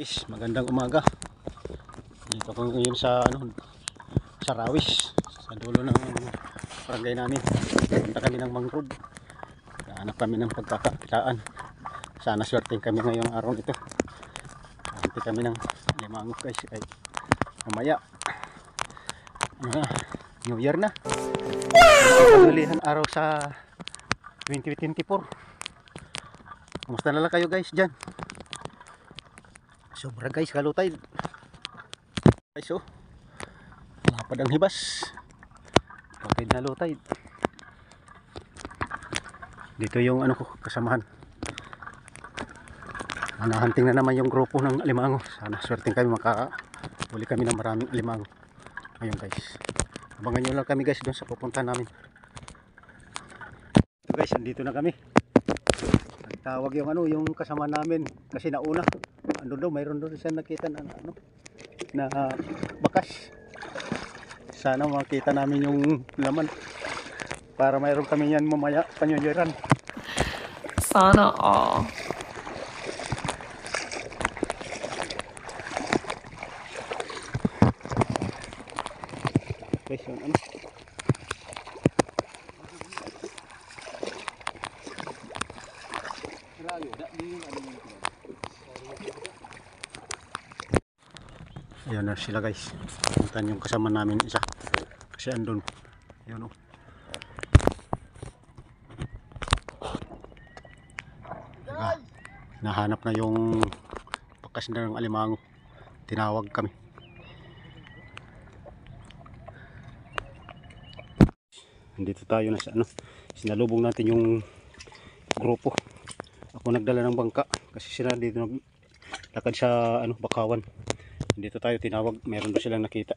Guys, magandang umaga. Dito ko ngayon sa sa Rawis, sa dulo ng barangay namin. Punta kami ng mangrove. Hanap kami ng pagkakakitaan. Sana swerteng kami ngayong araw ito. Hanap kami ng limango guys. Ay, mamaya. New Year na. Paghulihan araw sa 2024. Kumusta na lang kayo guys dyan? Sobra guys, kalutay guys. Oh, lapad ang hibas, kapit na lutay. Dito yung ko kasamahan. Hunting na naman yung grupo ng alimango. Sana swerteng kami, makahuli kami ng maraming alimango ngayon guys. Abangan nyo lang kami guys doon sa pupunta namin. Ito guys, andito na kami. Nagtawag yung yung kasama namin kasi nauna. Mayroon doon siya nakita na na bakas. Sana makita namin yung laman para mayroon kami yan mamaya panyunyeran. Sana all. Guys, yung ayan na sila guys. Puntan yung kasama namin isa. Kasi andun. Ayan o. Nahanap na yung bakas na ng alimango. Tinawag kami. Dito tayo na sa sinalubong natin yung grupo. Ako nagdala ng bangka kasi sila dito naglakad sa Bakawan. Dito tayo tinawag, meron ba silang nakita?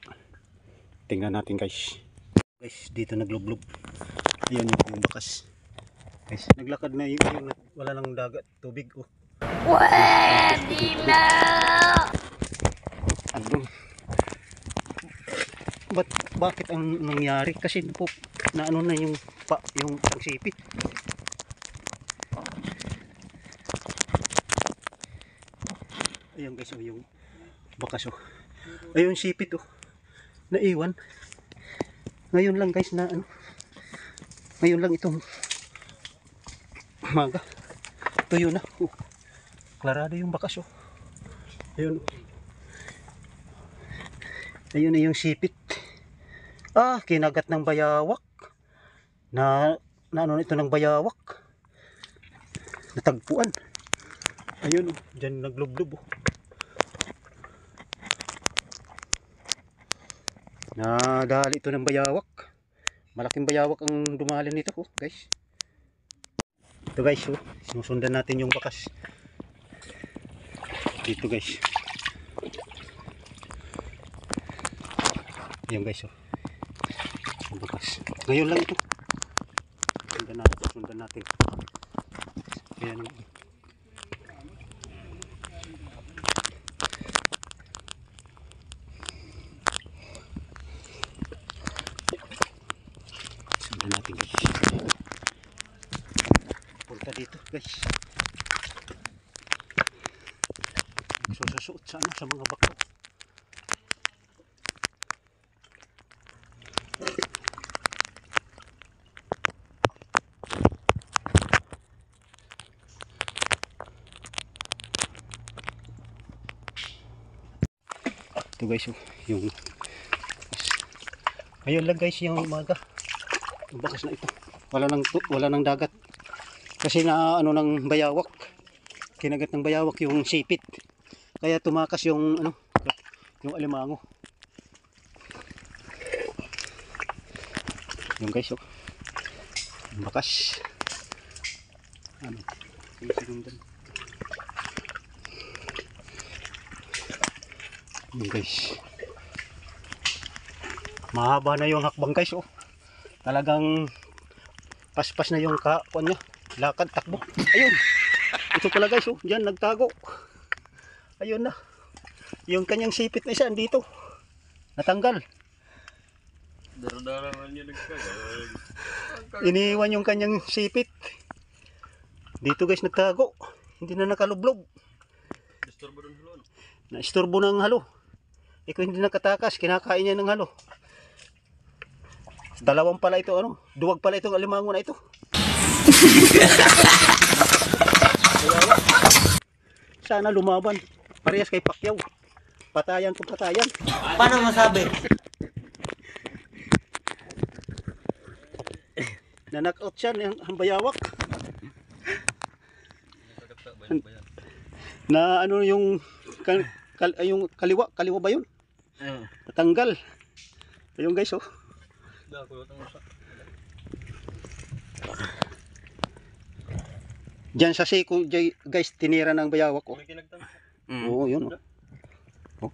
Tingnan natin guys. Guys, dito naglublob. Ayan yung bakas. Guys, naglakad na yung wala nang dagat, tubig oh. Pwede na! Andun. Bakit ang nangyari? Kasi na na yung pangsipit. Ayan guys, yung bakas oh. Ayun sipit oh. Naiwan. Ngayon lang guys na ngayon lang itong umaga. Tuyo na. Oh. Klarado yung bakas oh. Ayun. Ayun na yung sipit. Kinagat ng bayawak. Na ito ng bayawak. Natagpuan. Ayun oh. Diyan naglublob oh. Nadali ito ng bayawak. Malaking bayawak ang dumali nito oh, guys. Ito guys oh, sinusundan natin yung bakas. Dito guys. Ayan guys oh. Yung bakas. Ngayon lang ito. Sundan natin. Ayan oh. Natin guys. Punta dito guys. Susuot sana sa mga bako. Ito guys yung ayun lang guys yung umaga. Yung bakas na ito. Wala nang dagat. Kasi ng bayawak. Kinagat ng bayawak yung sipit. Kaya tumakas yung yung alimango. Yung guys oh. Yung bakas. Yung guys. Mahaba na yung hakbang guys oh. Talagang paspas na yung kakuan niya. Lakad, takbo. Ayun. Ito pala guys oh. Diyan nagtago. Ayun na. Yung kanyang sipit na isa andito. Natanggal. Dara-dara man niya nagtago. Iniwan yung kanyang sipit. Dito guys nagtago. Hindi na nakalublob. Disturbo doon hulon. Na-istorbo ng halo. Ikaw hindi nakatakas, kinakain niya ng halo. Dalawang pala ito, ano? Duwag pala itong alimango na ito. Sana lumaban. Parehas kay Pacquiao. Patayan kung patayan. Paano masabi? Na-knockout siya ang bayawak. Na ano yung yung kaliwa ba yun? Natanggal. Ayun guys, oh. Diyan sa siko guys, tinira ng bayawak, oh. Oo, yun, oh.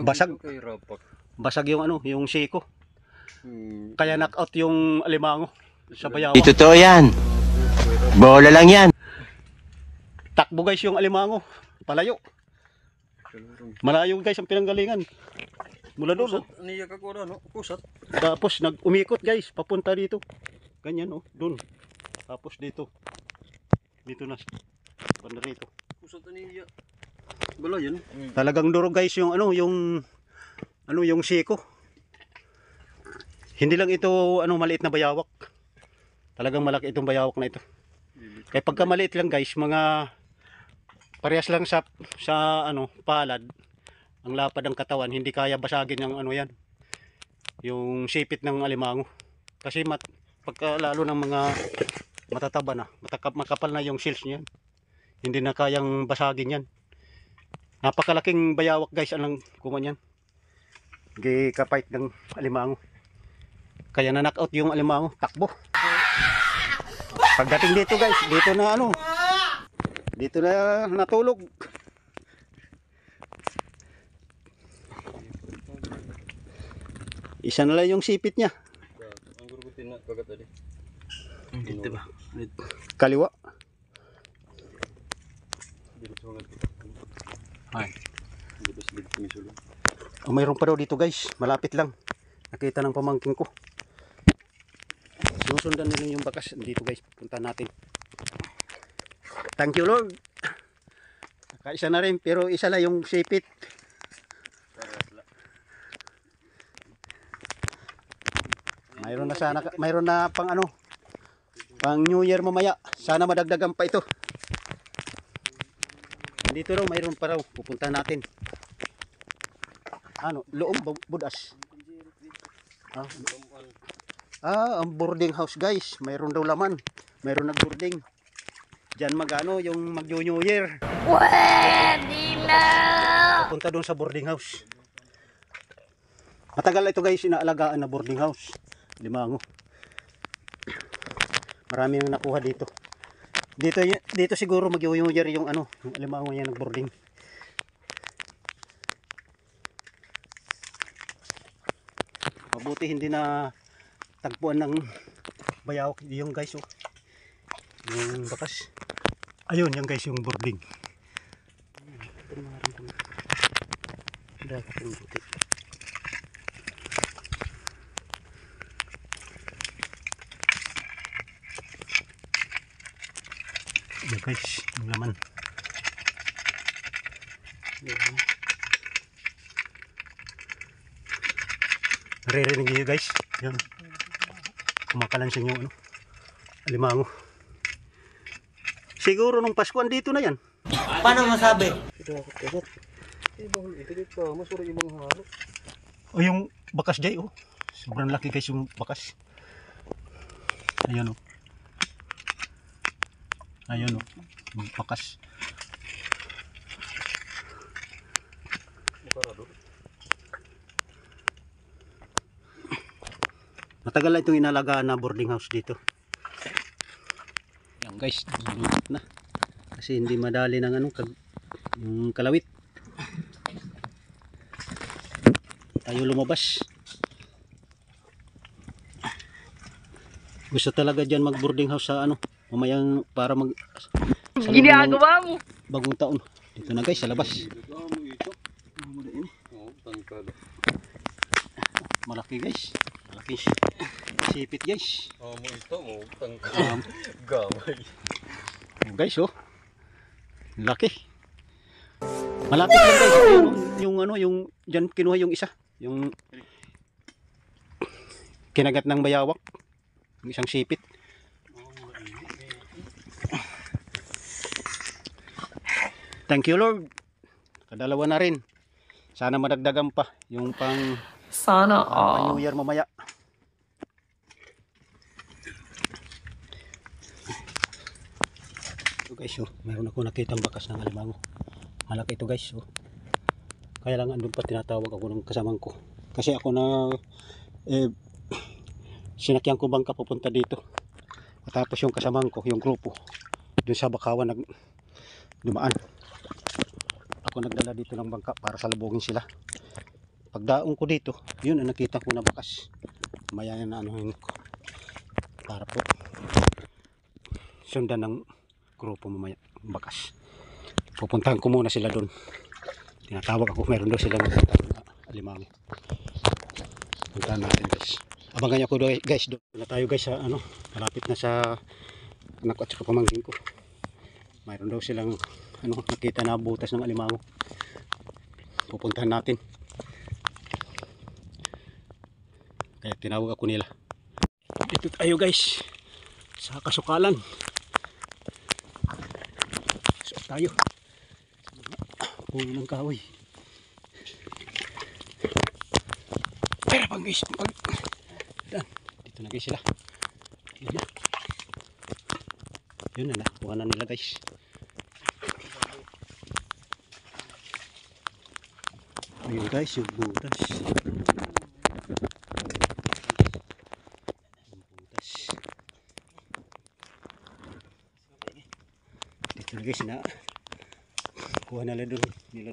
Basag. Basag yung ano, yung siko. Kaya knockout yung alimango sa bayawak. Ito totoo yan. Bola lang yan. Takbo guys yung alimango. Palayo. Malayo guys ang pinanggalingan. Mula doon. Niya ka ko no? Kusat. Tapos nag-umikot guys, papunta dito. Ganyan, oh, doon. Tapos dito. Dito na. Banda rito. Kusat niya. Bala yan. Talagang durog guys yung ano, yung siko. Hindi lang ito ano maliit na bayawak. Talagang malaki itong bayawak na ito. Kaya pagka maliit lang guys, mga parehas lang sa ano, palad. Ang lapad ng katawan, hindi kaya basagin ng ano yan. Yung sipit ng alimango. Kasi pagka lalo ng mga matataba na, makapal na yung shells niyan. Hindi na kayang basagin yan. Napakalaking bayawak guys, anong kuman yan. Gikapait ng alimango. Kaya na knock out yung alimango, takbo. Pagdating dito guys, dito na ano, dito na natulog. Isa na lang yung sipit niya. Ang gurugutin na kagat tadi. Dito ba? Kaliwa. Ay. Oh, mayroon pa daw dito guys, malapit lang. Nakita ng pamangking ko. Susundan nila yung bakas dito guys, punta natin. Thank you Lord. Nakaisa na rin pero isa lang yung sipit. Mayroon na pang ano, pang New Year mamaya. Sana madagdagan pa ito. Dito raw mayroon pa raw, pupunta natin. Ano, loob budas. Ang boarding house guys, mayroon daw laman. Mayroon nag-boarding. Diyan magano yung mag-New Year. Pwede na! Pupunta doon sa boarding house. Matagal ito guys, inaalagaan na boarding house. Limango. Marami nang nakuha dito. Dito siguro mag-New Year yung ano, yung limango niya nag-boarding. Mabuti hindi na tagpuan ng bayawak yung guys, oh. Yung bakas. Ayun, yung guys yung boarding. Dapat yung buti. Yan guys, yung laman. Naririnig niyo guys. Yan. Kumakalansin yung ano, alimango. Siguro nung Pasko dito na yan. Paano masabi? O yung bakas jay, oh. Sobrang laki guys yung bakas. Ayan, oh. Ayun, oh. Yung bakas. Matagal na itong inalagaan na boarding house dito. Yan guys, dulot na. Kasi hindi madali ng ano, yung kalawit. Tayo lumabas. Gusto talaga dyan mag boarding house sa ano, mamayang para mag Ginagawa mo! bagong taon. Dito na guys, sa labas. Malaki guys. Malaki sipit guys. Mo ito mo gamay. Guys, oh. Laki. Malapit lang guys. Yung ano, yung dyan kinuha yung isa. Yung kinagat ng bayawak. Yung isang sipit. Thank you Lord. Kadalawa na rin. Sana madagdagan pa yung pang Sana New Year mamaya. Ito guys, oh, mayroon ako nakitang bakas ng alimango. Malaki ito guys, oh. Kaya lang andun pa tinatawag ako ng kasamang ko. Kasi ako na sinakyan ko bangka pupunta dito. At tapos yung kasamang ko, yung grupo, dun sa Bakawan dumaan. Ako nagdala dito ng bangka para salubungin sila. Pagdaong ko dito, yun ang nakita ko na bakas. Maya na anuhin ko. Para po sundan ng grupo mamaya bakas. Pupuntahan ko muna sila doon. Tinatawag ako, meron daw sila ng alimango. Puntahan natin guys. Abangan niyo ako guys doon. Na tayo guys sa ano, malapit na sa anak ko at saka pamangkin ko. Mayroon daw silang ano, nakita na butas ng alimango. Pupuntahan natin. Kaya tinawag ako nila. Dito tayo guys sa kasukalan. So tayo. Puno ng kahoy. Tara pang guys. Dito na guys sila. Yun na. Yun na. Kuha na nila guys. Ayun guys, yung butas. Dito na guys na kuha nila doon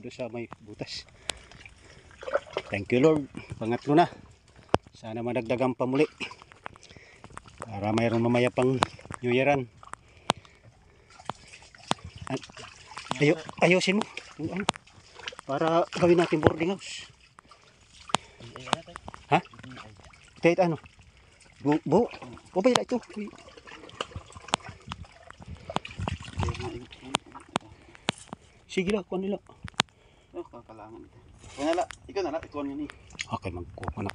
sa may butas. Thank you Lord. Pangatlo na. Sana madagdagan pa muli. Para mayroon mamaya pang New Yearan. Ayusin mo. Yung ano. Para gawin natin boarding house. Ha? Kahit ano? O ba yun ito? Sige lang, kuha nila. Oh, kakalangan ito. Ikaw nala, ikuha niya ni. Okay, magkuha na.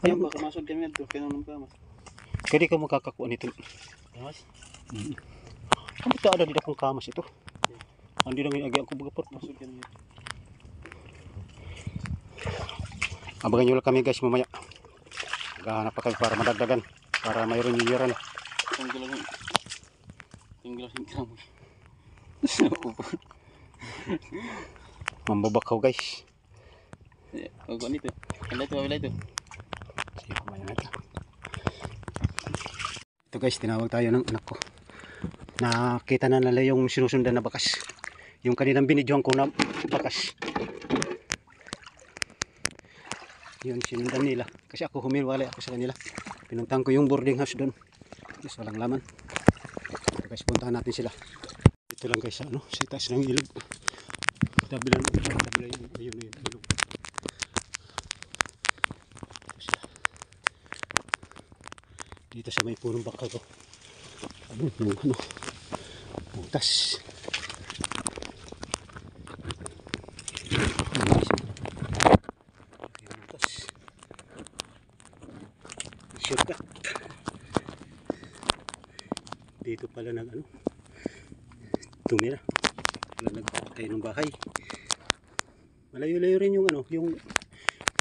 Ayun, baka masod kami ito. Kaya nung kamas. Kaya di ka magkakakuha nito. Kamas? Ano ito ada di akong kamas ito? Hindi lang yung agyan ko bagapot. Masod kami ito. Abangan nyo lang kami guys mamaya. Maghahanap pa kami para madagdagan. Para mayroon yung yearan. Tinggal yung kamas. Mambabakaw guys. Huwag nito. Wala ito. Sige, kumaya natin. Ito guys, tinawag tayo ng anak ko. Nakita na nila yung sinusundan na bakas. Yung kaninang binidyohan ko na bakas. Yun, sinundan nila. Kasi ako humiwalay ako sa kanila. Pinuntahan ko yung boarding house doon. Yes, walang laman. So guys, puntahan natin sila. Ito lang guys, ano, sa itaas ng ilog. Tabilan yung ilog. Ito sila. Dito sa may punong baka ko. Ano, yung ano, butas. Butas. Shortcut. Dito pala nag ano, tumira. Wala nagpatay ng bahay. Malayo-layo rin yung ano, yung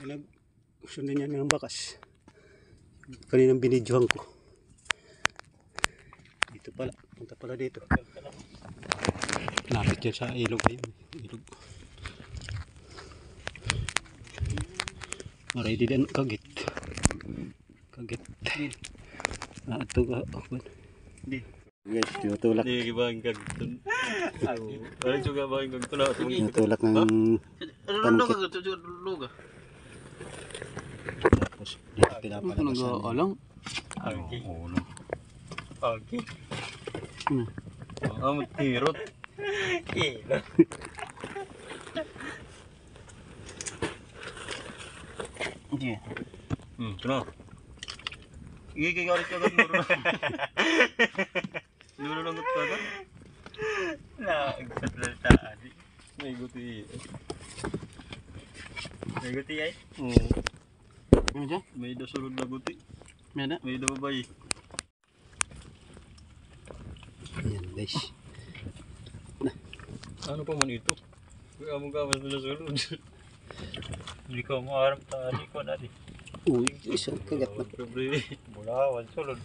nagsundan niya ng bakas. Kaninang binidyohan ko. Dito pala, punta pala dito. Lapit yan sa ilog ayun. Ilog. Maray din kagit. Kagit. Ito ka. Di. Guys, tinutulak. Di gibang kag. Wala juga bang kag tula. Tinutulak ng pankit. Luga. Tapos dito pinapalagasan. Alang. Okay. Okay. Tirot. Kilo. Hindi. Kenapa? Gigi galit ka agad muro. Nulunod ka agad? Nagsasaltaan. May guti. May guti ay? Oo. Ano dyan? May dasulod na guti. Meron na? May dababay. Ayan guys. Ano pa man ito? Kaya mo gawas na dasulod. Hindi ka maharap tali ko na di. Uy, isang kagat na. Sobre. Bulawan, sulod.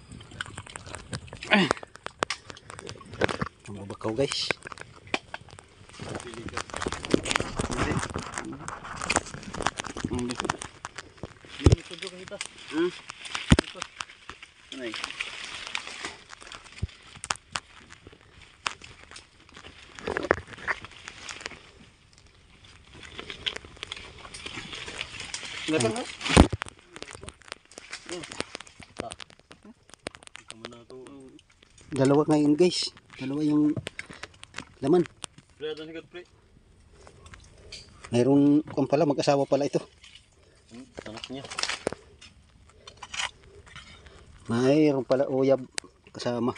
Ang mabakaw guys. Hindi. Hindi ko doon kita. Ay. Gatang ha? Dalawa ngayon guys. Dalawa yung laman. Pre, ito sikat pre. Mayroon kung pala mag-asawa pala ito. Anak niya. Mayroon pala uyab kasama.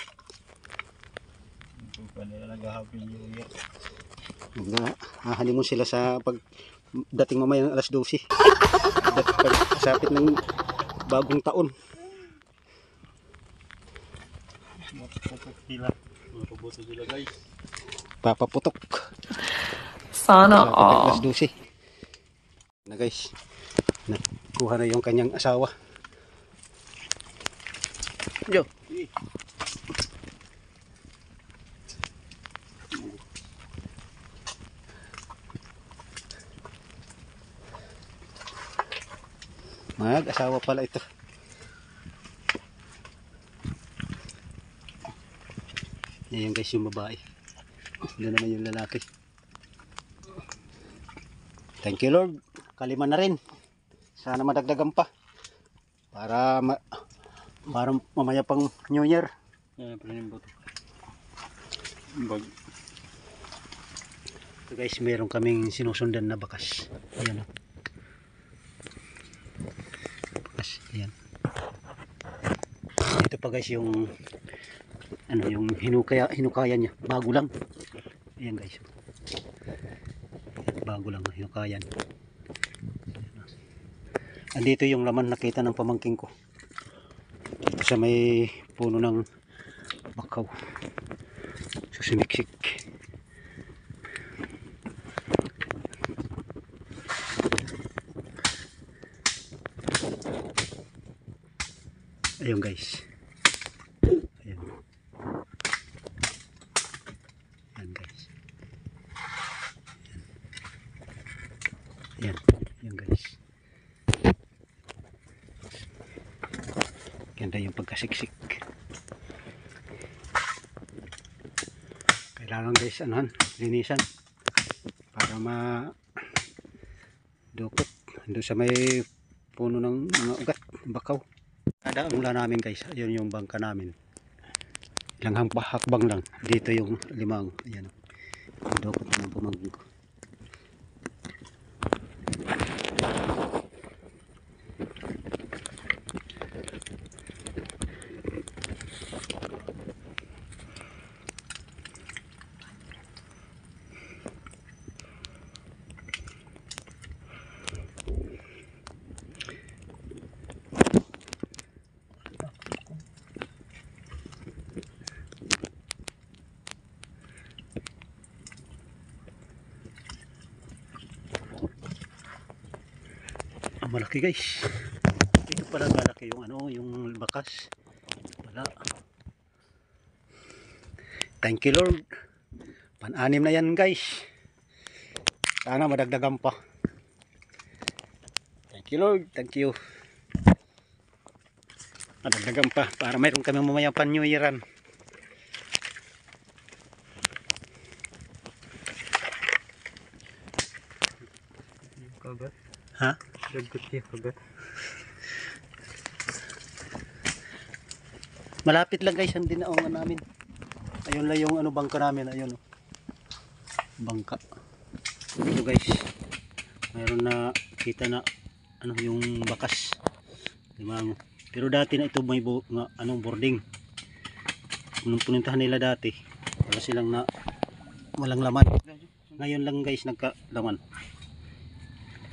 Ito pa nila nag-happy new year. Hahalimon sila sa pag dating mamaya ng alas 12. Pag-sapit ng bagong taon. Mapuputok sila. Mapuputok sila guys. Papaputok. Sana Alas 12. Na guys. Nakuha na yung kanyang asawa. Yo. Mag-asawa pala ito. Yan guys yung babae. Doon naman yung lalaki. Thank you Lord. Kalima na rin. Sana madagdagan pa. Para mamaya pang New Year. Yan, pinanim ba ito? Bag. So guys, meron kaming sinusundan na bakas. Ayan o. Bakas, ayan. Ito pa guys yung ano yung hinukaya niya. Bago lang. Ayan guys. Bago lang hinukayan. Andito yung laman nakita ng pamangking ko. Dito sa may puno ng bakaw. Susimiksik. Ayun guys. Ayun. Ayan guys. Ayan. Ayan guys. Ganda yung pagkasiksik. Kailangan guys anuhan, linisan para dukot doon sa may puno ng mga ugat, bakaw. Kada mula namin guys, ayun yung bangka namin. Ilang hakbang lang. Dito yung limang, ayan. Dukot ng pamangkin ko. Malaki guys. Ito pala malaki yung ano, yung bakas. Wala. Thank you Lord. Pan-anim na yan guys. Sana madagdagan pa. Thank you Lord. Thank you. Madagdagan pa para mayroon kami mamaya pan New Yearan. Kagat. Ha? Dagot niya kagat. Malapit lang guys ang dinaongan namin. Ayun lang yung ano bangka namin, ayun oh. Bangka. Ito guys. Mayroon na kita na ano yung bakas. Limango. Pero dati na ito may anong boarding. Nung punintahan nila dati, wala silang walang laman. Ngayon lang guys nagkalaman.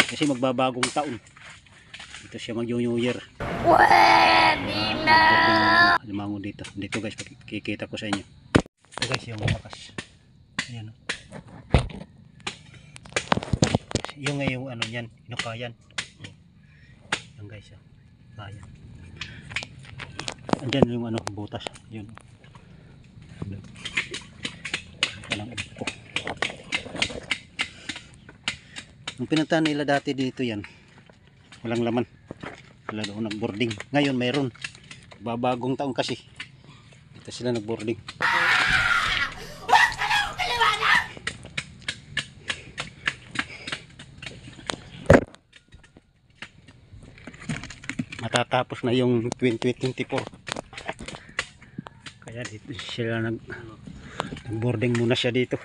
Kasi magbabagong taon. Ito siya mag-New Year. Pwede na! Limango dito. Dito guys, kikita ko sa inyo. Ito guys, yung malakas. Ayan o. Yung nga yung ano yan, inukayan. Yan guys, kayan. Andyan yung ano, butas. Yun. Walang po. Nung pinuntahan nila dati dito yan, walang laman. Wala daw nag-boarding. Ngayon mayroon. Babagong taon kasi. Dito sila nag-boarding. Matatapos na yung 2024. Kaya dito sila nag-boarding muna siya dito.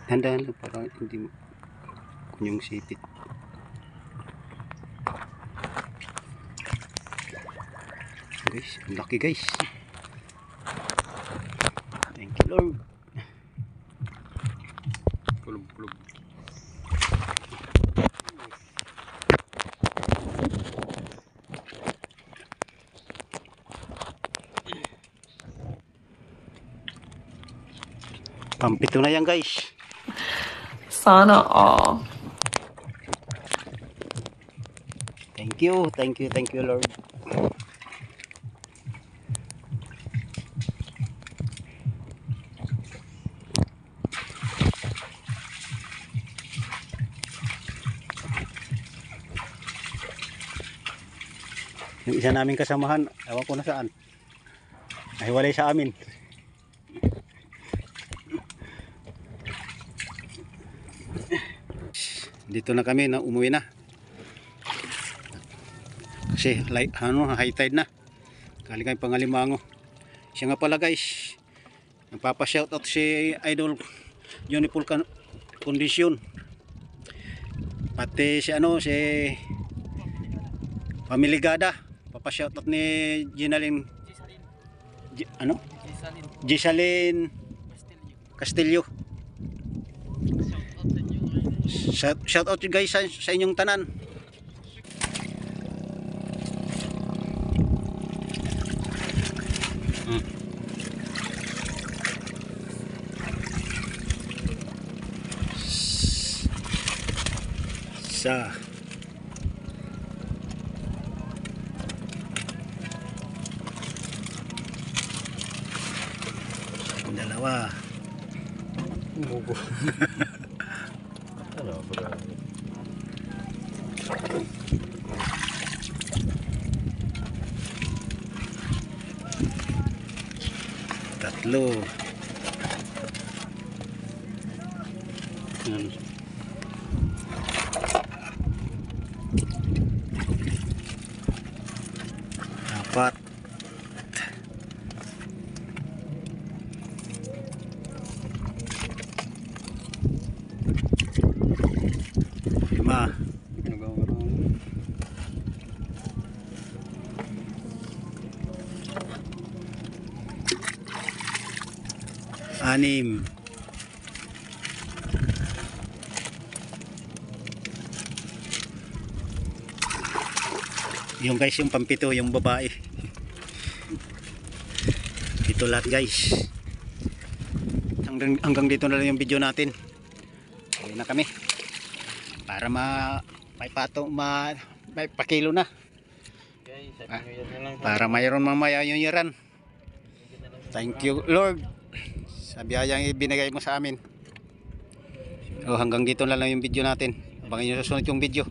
Handaan lang para hindi yung sipit. Guys, ang laki guys. Thank you Lord. Kulub-kulub. Pampito na yan guys. Sana all. Thank you, thank you, thank you Lord. Yung isa naming kasamahan, ewan ko na saan. Nahiwalay sa amin. Dito na kami na umuwi na. Kasi high tide na. Kali kami Pangalimango. Siya nga pala guys, nagpapa-shoutout si Idol Johnny Paul Condition. Pati si Family Gada. Papa-shoutout ni Gisaline Castillo. Shout out guys sa inyong tanan. Sa dalawa. Umubo. Ano ba? Tatlo. Apat. 5. Anim. Yung guys, yung pampito, yung babae. Ito lahat guys. Hanggang dito na lang yung video natin. Uwi na kami. Para may pakilo na. Para mayroon mamaya yung yaran. Thank you Lord sa biyayang ibinigay mo sa amin. Hanggang dito na lang yung video natin. Abangan nyo sa susunod yung video.